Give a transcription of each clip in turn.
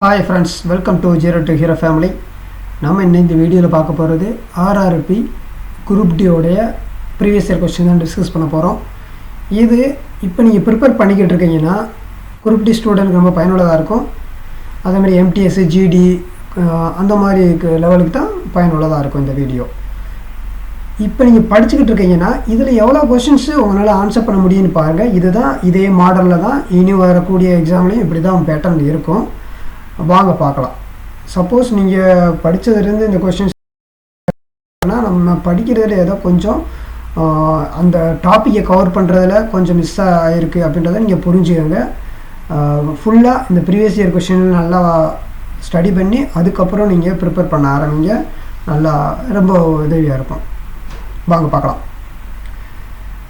Hi friends, welcome to zero to hero family. நம்ம இந்த வீடியோவில் பார்க்க போகிறது ஆர்ஆர்பி குரூப் டியோடைய ப்ரீவியஸ் இயர் கொஸ்டின் தான் டிஸ்கஸ் பண்ண போகிறோம். இது இப்போ நீங்கள் ப்ரிப்பேர் பண்ணிக்கிட்டு இருக்கீங்கன்னா குரூப் டி ஸ்டூடெண்ட்க்கு ரொம்ப பயனுள்ளதாக இருக்கும். அதேமாதிரி எம்டிஎஸ் ஜிடி அந்த மாதிரி லெவலுக்கு தான் பயனுள்ளதாக இருக்கும் இந்த வீடியோ. இப்போ நீங்கள் படிச்சுக்கிட்டு இருக்கீங்கன்னா இதில் எவ்வளோ கொஷின்ஸு உங்களால் ஆன்சர் பண்ண முடியும்னு பாருங்கள். இதுதான் இதே மாடலில் தான் இனி வரக்கூடிய எக்ஸாம்லேயும் இப்படி தான் பேட்டர்ன் இருக்கும். வாங்க பார்க்கலாம். சப்போஸ் நீங்கள் படித்ததுலேருந்து இந்த கொஷின்ஸ் நம்ம படிக்கிறதுல ஏதோ கொஞ்சம் அந்த டாப்பிக்கை கவர் பண்ணுறதுல கொஞ்சம் மிஸ் ஆகிருக்கு அப்படின்றத நீங்கள் புரிஞ்சுக்கோங்க. ஃபுல்லாக இந்த ப்ரீவியஸ் இயர் கொஷின் நல்லா ஸ்டடி பண்ணி அதுக்கப்புறம் நீங்கள் ப்ரிப்பேர் பண்ண ஆரம்பிங்க. நல்லா ரொம்ப உதவியாக இருக்கும். வாங்க பார்க்கலாம்.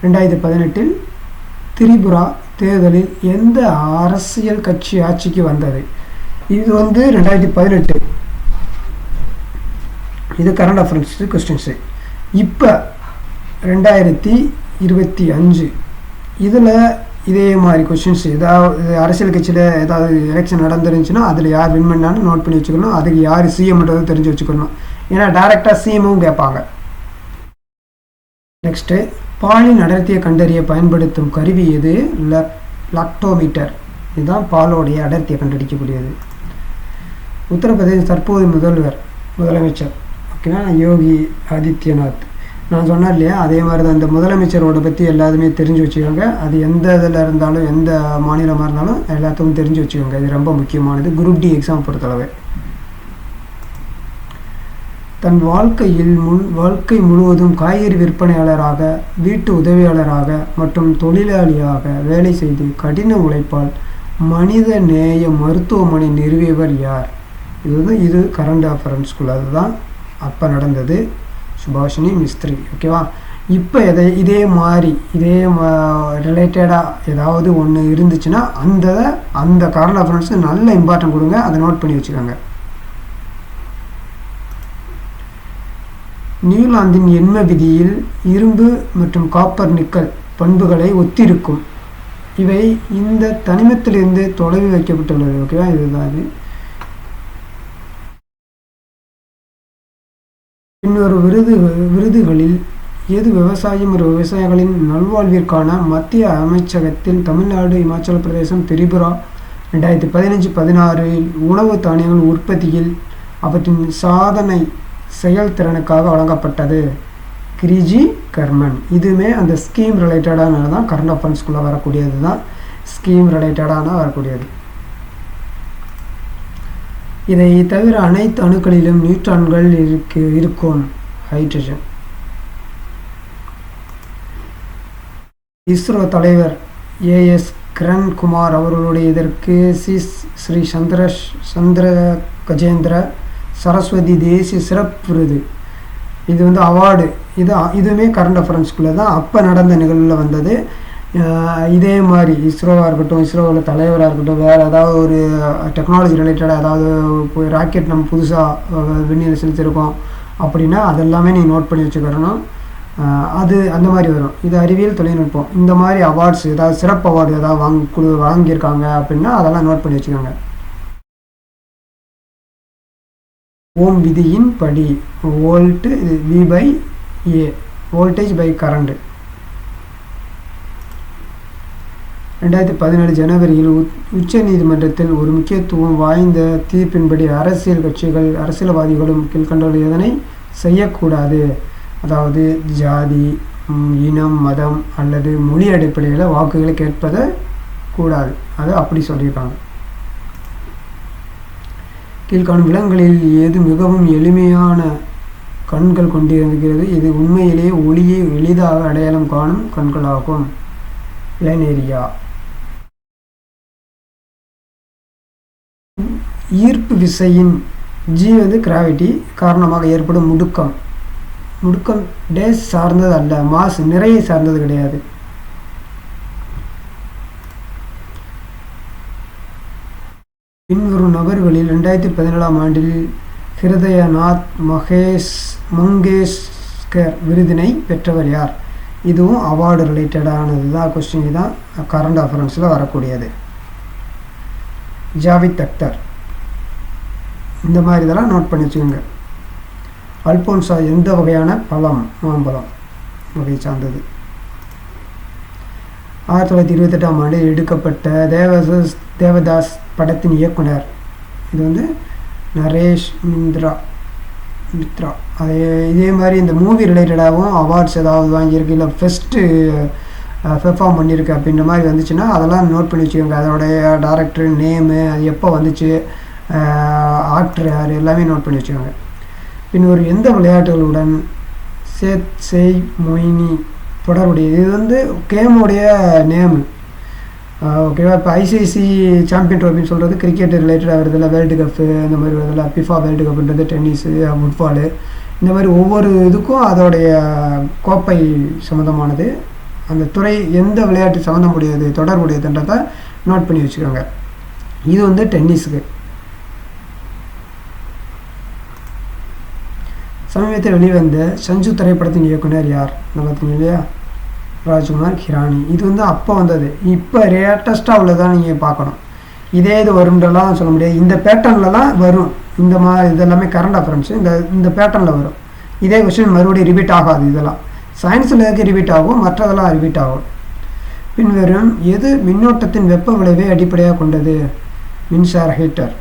2018 திரிபுரா தேர்தலில் எந்த அரசியல் கட்சி ஆட்சிக்கு வந்தது? இது 2018. இது கரண்ட் அஃபேர்ஸ் கொஸ்டின்ஸு. இப்போ 2025 இதில் இதே மாதிரி கொஸ்டின்ஸ் ஏதாவது அரசியல் கட்சியில் ஏதாவது எலெக்ஷன் நடந்துருந்துச்சுன்னா அதில் யார் வின் பண்ணான்னு நோட் பண்ணி வச்சுக்கணும். அதுக்கு யார் சிஎம்ன்றது தெரிஞ்சு வச்சுக்கணும். ஏன்னா டைரெக்டாக சிஎம்மும் கேட்பாங்க. நெக்ஸ்ட்டு, பாலின் அடர்த்தியை கண்டறிய பயன்படுத்தும் கருவி எது? லாக்டோமீட்டர். இதுதான் பாலோடைய அடர்த்தியை கண்டுபிடிக்கக்கூடியது. உத்தரப்பிரதேச தற்போது முதலமைச்சர் ஓகேவா, யோகி ஆதித்யநாத். நான் சொன்னேன் இல்லையா, அதே மாதிரி தான் இந்த முதலமைச்சரோட பற்றி எல்லாத்துமே தெரிஞ்சு வச்சுக்கோங்க. அது எந்த இதில் இருந்தாலும் எந்த மாநிலமாக இருந்தாலும் எல்லாத்துக்கும் தெரிஞ்சு வச்சுக்கோங்க. இது ரொம்ப முக்கியமானது குரூப் டி எக்ஸாம் பொறுத்தளவு. தன் வாழ்க்கை முழுவதும் காய்கறி விற்பனையாளராக, வீட்டு உதவியாளராக மற்றும் தொழிலாளியாக வேலை செய்து கடின உழைப்பால் மனித நேய மருத்துவமனை நிறுவியவர் யார்? இது கரண்ட் அஃபேர்ஸ்குள்ள அதுதான் அப்போ நடந்தது. சுபாஷினி மிஸ்த்ரி. ஓகேவா. இப்போ இதே மாதிரி ரிலேட்டடாக ஏதாவது ஒன்று இருந்துச்சுன்னா அந்த கரண்ட் அஃபேர்ஸ்க்கு நல்ல இம்பார்ட்டன்ட் கொடுங்க. அதை நோட் பண்ணி வச்சுக்கோங்க. நியூலாந்தின் எண்ம விதியில் இரும்பு மற்றும் காப்பர் நிக்கல் பண்புகளை ஒத்திருக்கும். இவை இந்த தனிமத்திலிருந்து தொலைவில் வைக்கப்பட்டுள்ளது. ஓகேவா. இதுதான் அது. இன்னொரு விருதுகளில் எது விவசாயம் மற்றும் விவசாயிகளின் நல்வாழ்விற்கான மத்திய அமைச்சகத்தில் தமிழ்நாடு, இமாச்சல பிரதேசம், திரிபுரா 2015-16 உணவு தானியங்கள் உற்பத்தியில் அவற்றின் சாதனை செயல்திறனுக்காக வழங்கப்பட்டது. கிரிஜி கர்மன். இதுவுமே அந்த ஸ்கீம் ரிலேட்டடானது தான். கரண்ட் அஃபேர்ஸ்குள்ளே வரக்கூடியது தான். ஸ்கீம் ரிலேட்டடான வரக்கூடியது. இதை தவிர அனைத்து அணுக்களிலும் நியூட்ரான்கள் இருக்கும். ஹைட்ரஜன். இஸ்ரோ தலைவர் ஏஎஸ் கிரண்குமார் அவர்களுடைய இதற்கு ஸ்ரீ சந்திர கஜேந்திர சரஸ்வதி தேசிய சிறப்பு விருது. இது அவார்டு. இதுவுமே கரண்ட் அஃபேர்ஸ்குள்ளே தான் அப்போ நடந்த நிகழ்வில் வந்தது. இதே மாதிரி இஸ்ரோவாக இருக்கட்டும், இஸ்ரோவில் தலைவராக இருக்கட்டும், வேறு ஏதாவது ஒரு டெக்னாலஜி ரிலேட்டடாக ஏதாவது ராக்கெட் நம்ம புதுசாக விண்ணில் செலுத்திருக்கோம் அப்படின்னா அதெல்லாமே நீங்கள் நோட் பண்ணி வச்சுக்கிறணும். அது அந்த மாதிரி வரும். இது அறிவியல் தொழில்நுட்பம். இந்த மாதிரி அவார்ட்ஸ் ஏதாவது சிறப்பு அவார்டு ஏதாவது வாங்கியிருக்காங்க அப்படின்னா அதெல்லாம் நோட் பண்ணி வச்சுக்கோங்க. ஓம் விதியின் படி volt V/A, voltage by current. 2017 ஜனவரியில் உச்ச நீதிமன்றத்தில் ஒரு முக்கியத்துவம் வாய்ந்த தீர்ப்பின்படி அரசியல் கட்சிகள் அரசியல்வாதிகளும் கீழ்கண்டவர்கள் எதனை செய்யக்கூடாது? அதாவது ஜாதி, இனம், மதம் அல்லது மொழி அடிப்படையில் வாக்குகளை கேட்பதை கூடாது. அது அப்படி சொல்லியிருக்காங்க. கீழ்காணும் விலங்குகளில் எது மிகவும் எளிமையான கண்கள் கொண்டிருக்கிறது? இது உண்மையிலேயே ஒளியை எளிதாக அடையாளம் காணும் கண்களாகும். பிளனேரியா. ஈர்ப்பு விசையின் ஜி கிராவிட்டி காரணமாக ஏற்படும் முடுக்கம் டேஸ் சார்ந்தது அல்ல, மாஸ் நிறைய சார்ந்தது கிடையாது. பின்வரும் நபர்களில் 2017 ஆண்டில் ஹிருதயநாத் மங்கேஷ்கர் விருதினை பெற்றவர் யார்? இதுவும் அவார்டு ரிலேட்டடானது தான். கொஸ்டின் தான் கரண்ட் அஃபேர்ஸில் வரக்கூடியது. ஜாவித் அக்தர். இந்த மாதிரி இதெல்லாம் நோட் பண்ணி வச்சுக்கோங்க. அல்போன்சா எந்த வகையான பழம்? மாம்பழம் வகையை சார்ந்தது. 1928ஆம் ஆண்டு எடுக்கப்பட்ட தேவதாஸ் படத்தின் இயக்குனர் இது வந்து நரேஷ் மித்ரா. இதே மாதிரி இந்த மூவி ரிலேட்டடாகவும் அவார்ட்ஸ் ஏதாவது வாங்கியிருக்கு, இல்லை ஃபஸ்ட்டு பெர்ஃபார்ம் பண்ணியிருக்கு அப்படின்ற மாதிரி வந்துச்சுன்னா அதெல்லாம் நோட் பண்ணி வச்சுக்கோங்க. அதோடைய டைரக்டர் நேமு, அது எப்போ வந்துச்சு, ஆக்டர் யார், எல்லாமே நோட் பண்ணி வச்சுக்கோங்க. பின்னர் எந்த விளையாட்டுகளுடன் சேத் மொய்னி தொடர்புடையது? இது வந்து கேமுடைய நேமு. ஓகேவா? இப்போ ஐசிசி சாம்பியன் ட்ரோஃபின்னு சொல்கிறது கிரிக்கெட் ரிலேட்டடாக வருதில்ல, வேர்ல்டு கப்பு இந்த மாதிரி வருதில்ல, ஃபிஃபா வேர்ல்டு கப்புன்றது டென்னிஸு, ஃபுட்பாலு, இந்த மாதிரி ஒவ்வொரு இதுக்கும் அதோடைய கோப்பை சம்மந்தமானது. அந்த துறை எந்த விளையாட்டு சம்மந்தமுடையது, தொடர்புடையதுன்றதை நோட் பண்ணி வச்சுக்கோங்க. இது வந்து டென்னிஸுக்கு. சமீபத்தில் வெளிவந்த சஞ்சு திரைப்படத்தின் இயக்குனர் யார்? நல்லா தெரியும் இல்லையா? ராஜ்குமார் ஹிரானி. இது வந்து அப்போ வந்தது. இப்போ லேட்டஸ்ட்டாக உள்ளதான் நீங்கள் பார்க்கணும். இதே இது வரும்ன்றலாம் சொல்ல முடியாது. இந்த பேட்டர்ன்லலாம் வரும். இந்த மாதிரி இதெல்லாமே கரண்ட் அஃபரன்ஸு இந்த பேட்டர்னில் வரும். இதே கொஸ்டின் மறுபடியும் ரிப்பீட் ஆகாது. இதெல்லாம் சயின்ஸில் எதுக்கு ரிப்பீட் ஆகும், மற்றதெல்லாம் ரிப்பீட் ஆகும். பின்வரும் எது மின்னோட்டத்தின் வெப்ப விளைவை அடிப்படையாக கொண்டது? மின்சார ஹீட்டர்.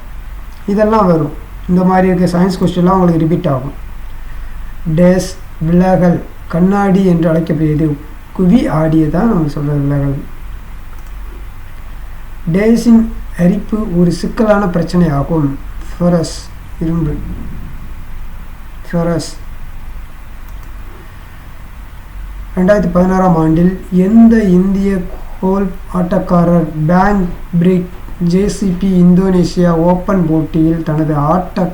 இதெல்லாம் வரும். இந்த மாதிரி இருக்க சயின்ஸ் கொஸ்டின்லாம் உங்களுக்கு ரிப்பீட் ஆகும். டேஸ் விலகல் கண்ணாடி என்று அழைக்கப்படுகிறது. குவி ஆடியதான் நம்ம சொல்கிற விலகல். டேஸின் அரிப்பு ஒரு சிக்கலான பிரச்சனை ஆகும். ஃபெரஸ் இரும்பு. ஃபெரஸ் 2016ஆம் ஆண்டில் எந்த இந்திய கோல்ஃப் ஆட்டக்காரர் பேங்க் பிரிக் ஜேசிபி இந்தோனேசியா ஓப்பன் போட்டியில் தனது ஆட்ட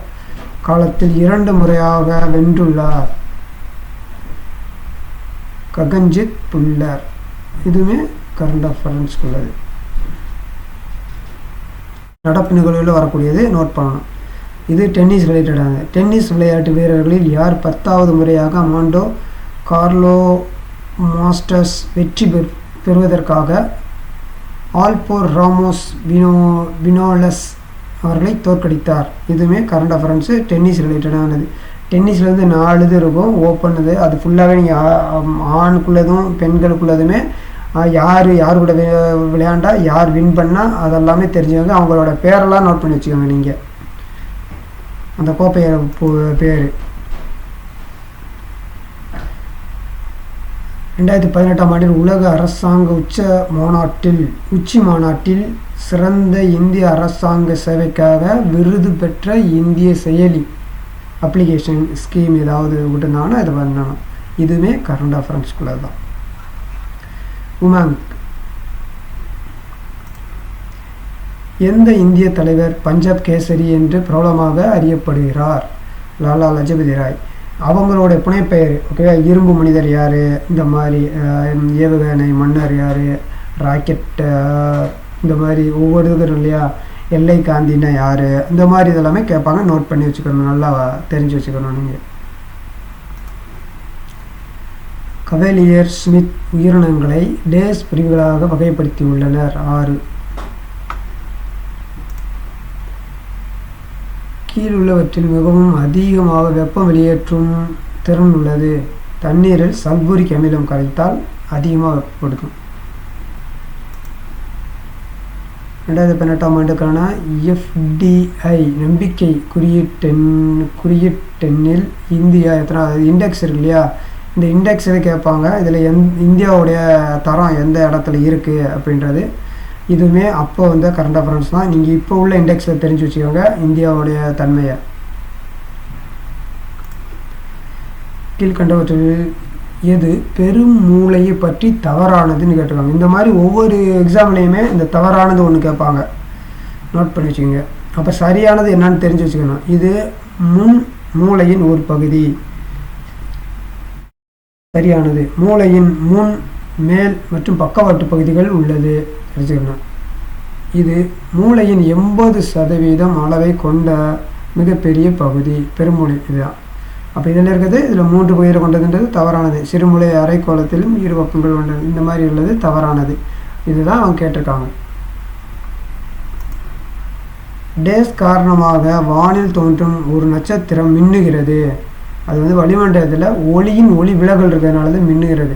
காலத்தில் 2 முறையாக வென்றுள்ளார்? ககன்ஜித் புல்லர். இதுவுமே கரண்ட் அஃபரன்ஸ்க்கு உள்ளது. நடப்பு நிகழ்வில் வரக்கூடியது, நோட் பண்ணணும். இது டென்னிஸ் ரிலேட்டடான. டென்னிஸ் விளையாட்டு வீரர்களில் யார் 10வது முறையாக அமாண்டோ கார்லோ மாஸ்டர்ஸ் வெற்றி பெறுவதற்காக ஆல்போர் ராமோஸ் வினோலஸ் அவர்களை தோற்கடித்தார்? இதுவுமே கரண்ட் அஃபரன்ஸு, டென்னிஸ் ரிலேட்டடானது. டென்னிஸ்லேருந்து 4 இது இருக்கும். ஓப்பன் அது ஃபுல்லாகவே நீங்கள் ஆணுக்குள்ளதும் பெண்களுக்குள்ளதுமே யார் கூட விளையாண்டா யார் வின் பண்ணால் அதெல்லாமே தெரிஞ்சுக்கோங்க. அவங்களோட பேரெல்லாம் நோட் பண்ணி வச்சுக்கோங்க. நீங்கள் அந்த கோப்பைய பேர். 2018ஆம் ஆண்டில் உலக அரசாங்க உச்சி மாநாட்டில் சிறந்த இந்திய அரசாங்க சேவைக்காக விருது பெற்ற இந்திய செயலி அப்ளிகேஷன் ஸ்கீம் ஏதாவது விட்டுருந்தாங்கன்னா இது பண்ணணும். இதுவுமே கரண்ட் அஃபரன்ஸ்குள்ளே தான். உமாங். எந்த இந்திய தலைவர் பஞ்சாப் கேசரி என்று பிரபலமாக அறியப்படுகிறார்? லாலா லஜபதி ராய். அவங்களோட புனைப்பெயர் ஓகேவா? இரும்பு மனிதர் யார், இந்த மாதிரி ஏவுகணை மன்னர் யார், ராக்கெட் இந்த மாதிரி ஒவ்வொரு இதுக்கும் இல்லையா, எல்லை காந்தின்னா யார், இந்த மாதிரி இதெல்லாமே கேட்பாங்க. நோட் பண்ணி வச்சுக்கணும், நல்லா தெரிஞ்சு வச்சுக்கணும். நீங்கள் கவேலியர் ஸ்மித் உயிரினங்களை டேஸ் பிரிவுகளாக வகைப்படுத்தி உள்ளனர்? 6. கீழுள்ளவற்றில் மிகவும் அதிகமாக வெப்பம் வெளியேற்றும் திறன் உள்ளது. தண்ணீரில் சல்பூரிக் அமிலம் கரைத்தால் அதிகமாக வெப்பப்படுத்தும். 2018ஆம் ஆண்டுக்கான FDI நம்பிக்கை குறியீட்டெண்ணில் இந்தியா எத்தனாவது? இண்டெக்ஸ் இருக்கு இல்லையா? இந்த இண்டெக்ஸ் எது கேட்பாங்க. இதில் இந்தியாவுடைய தரம் எந்த இடத்துல இருக்குது அப்படின்றது. இதுவுமே அப்போ வந்து கரண்ட் அஃபரன்ஸ் தான். நீங்கள் இப்போ உள்ள இண்டெக்ஸில் தெரிஞ்சு வச்சுக்கோங்க இந்தியாவுடைய தன்மையை. கீழ்கண்டவற்றில் எது பெரும் மூளையை பற்றி தவறானதுன்னு கேட்டுருக்காங்க. இந்த மாதிரி ஒவ்வொரு எக்ஸாம்லேயுமே இந்த தவறானது ஒன்று கேட்பாங்க. நோட் பண்ணி வச்சுக்கோங்க. அப்போ சரியானது என்னன்னு தெரிஞ்சு வச்சுக்கணும். இது முன் மூளையின் ஒரு பகுதி. சரியானது மூளையின் முன், மேல் மற்றும் பக்கவாட்டு பகுதிகள் உள்ளது தெரிஞ்சுக்கணும். இது மூளையின் 80% அளவை கொண்ட மிகப்பெரிய பகுதி பெருமூளை. இதுதான். அப்போ இதில் இருக்கிறது இதில் 3 பகுதியை கொண்டதுன்றது தவறானது. சிறுமூளை அரைக்கோளத்திலும் 2 பக்கங்கள் கொண்டது இந்த மாதிரி உள்ளது தவறானது. இதுதான் அவங்க கேட்டிருக்காங்க. டேஸ் காரணமாக வானில் தோன்றும் ஒரு நட்சத்திரம் மின்னுகிறது. அது வந்து வளிமண்டலத்தில் ஒளியின் ஒளி விலகல் இருக்கிறதுனால தான் மின்னுகிறது.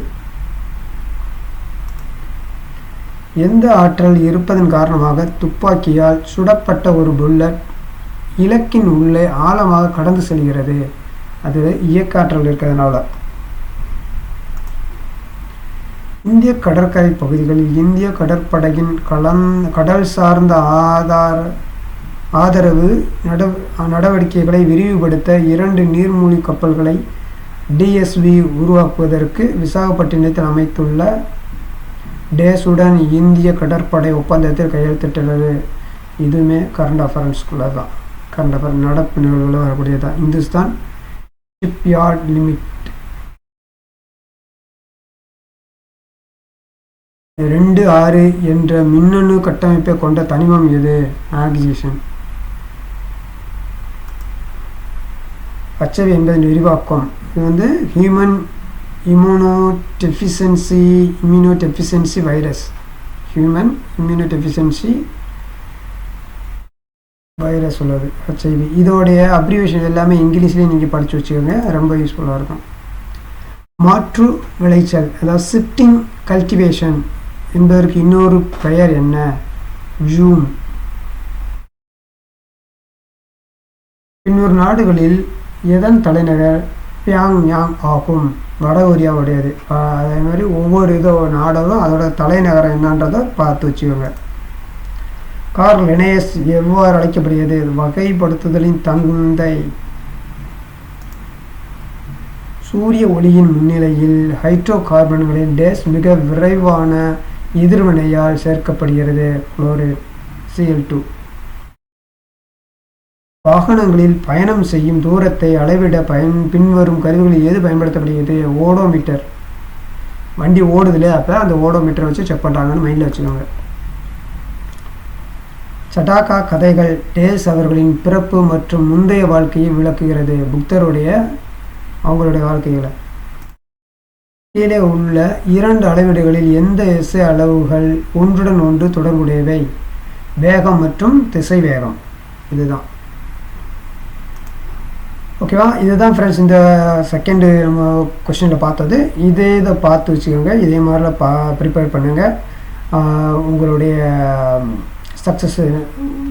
எந்த ஆற்றல் இருப்பதன் காரணமாக துப்பாக்கியால் சுடப்பட்ட ஒரு புல்லட் இலக்கின் உள்ளே ஆழமாக கடந்து செல்கிறது? அது இயக்க ஆற்றல் இருக்கிறதுனால. இந்திய கடற்கரை பகுதிகளில் இந்திய கடற்படையின் கடல் சார்ந்த ஆதரவு நடவடிக்கைகளை விரிவுபடுத்த 2 நீர்மூழ்கி கப்பல்களை டிஎஸ்வி உருவாக்குவதற்கு விசாகப்பட்டினத்தில் அமைத்துள்ள டேஸுடன் இந்திய கடற்படை ஒப்பந்தத்தில் கையெழுத்திட்டுள்ளது. இதுவுமே கரண்ட் அஃபேர்ஸ்குள்ளே தான், கரண்ட் அஃபேர் நடப்பு நிகழ்வுகளில் வரக்கூடியதான். இந்துஸ்தான் ஷிப்யார்ட் லிமிட் 2.6 என்ற மின்னணு கட்டமைப்பை கொண்ட தனிமம் எது? ஆக்சிஜன். HIV என்பதன் விரிவாக்கம். இது வந்து ஹியூமன் இம்யூனோடெஃபிஷியன்சி வைரஸ். ஹியூமன் இம்யூனோடெஃபிஷியன்சி வைரஸ் உள்ளது HIV. இதோடைய அப்ரிவேஷன் எல்லாமே இங்கிலீஷ்லேயே நீங்கள் படித்து வச்சுக்கோங்க, ரொம்ப யூஸ்ஃபுல்லாக இருக்கும். மாற்று விளைச்சல், அதாவது ஷிஃப்டிங் கல்டிவேஷன் என்பதற்கு இன்னொரு பெயர் என்ன? ஜூம். பின்னொரு நாடுகளில் எதன் தலைநகர் பியாங்யாங் ஆகும்? வட கொரியாவுடையது. அதே மாதிரி ஒவ்வொரு நாடும் அதோட தலைநகரம் என்னன்றதை பார்த்து வச்சுக்கோங்க. கார்ல் லினேயஸ் எவ்வாறு அழைக்கப்படுகிறது? வகைப்படுத்துதலின் தந்தை. சூரிய ஒளியின் முன்னிலையில் ஹைட்ரோ கார்பன்களின் டேஸ் மிக விரைவான எதிர்வினையால் சேர்க்கப்படுகிறது. Chloride Cl2. வாகனங்களில் பயணம் செய்யும் தூரத்தை அளவிட பின்வரும் கருவிகளில் எது பயன்படுத்தப்படுகிறது? ஓடோமீட்டர். வண்டி ஓடுதுல, அப்போ அந்த ஓடோமீட்டரை வச்சு செக் பண்ணுறாங்கன்னு மைண்டில் வச்சுக்கோங்க. சடாக்கா கதைகள் டேஸ் அவர்களின் பிறப்பு மற்றும் முந்தைய வாழ்க்கையை விளக்குகிறது. புத்தருடைய அவங்களுடைய வாழ்க்கைகளை. கீழே உள்ள 2 அளவீடுகளில் எந்த எஸ்ஐ அளவுகள் ஒன்றுடன் ஒன்று தொடர்புடையவை? வேகம் மற்றும் திசை வேகம். இதுதான் ஓகேவா. இதுதான் ஃப்ரெண்ட்ஸ் இந்த செகண்டு நம்ம கொஸ்டினில் பார்த்தது. இதை பார்த்து வச்சுக்கோங்க, இதே மாதிரிலாம் ப்ரிப்பேர் பண்ணுங்கள். உங்களுடைய சக்ஸஸ்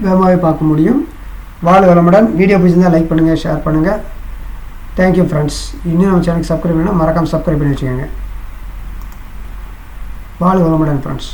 வேகமாகவே பார்க்க முடியும். வாழ்க வளமுடன். வீடியோ பிடிச்சிருந்தால் லைக் பண்ணுங்கள், ஷேர் பண்ணுங்கள். Thank you friends. இன்னும் நம்ம சேனலுக்கு சப்ஸ்கிரைப் பண்ணால் மறக்காமல் சப்ஸ்கிரைப் பண்ணி வச்சுக்கோங்க. வாழ்க வளமுடன் ஃப்ரெண்ட்ஸ்.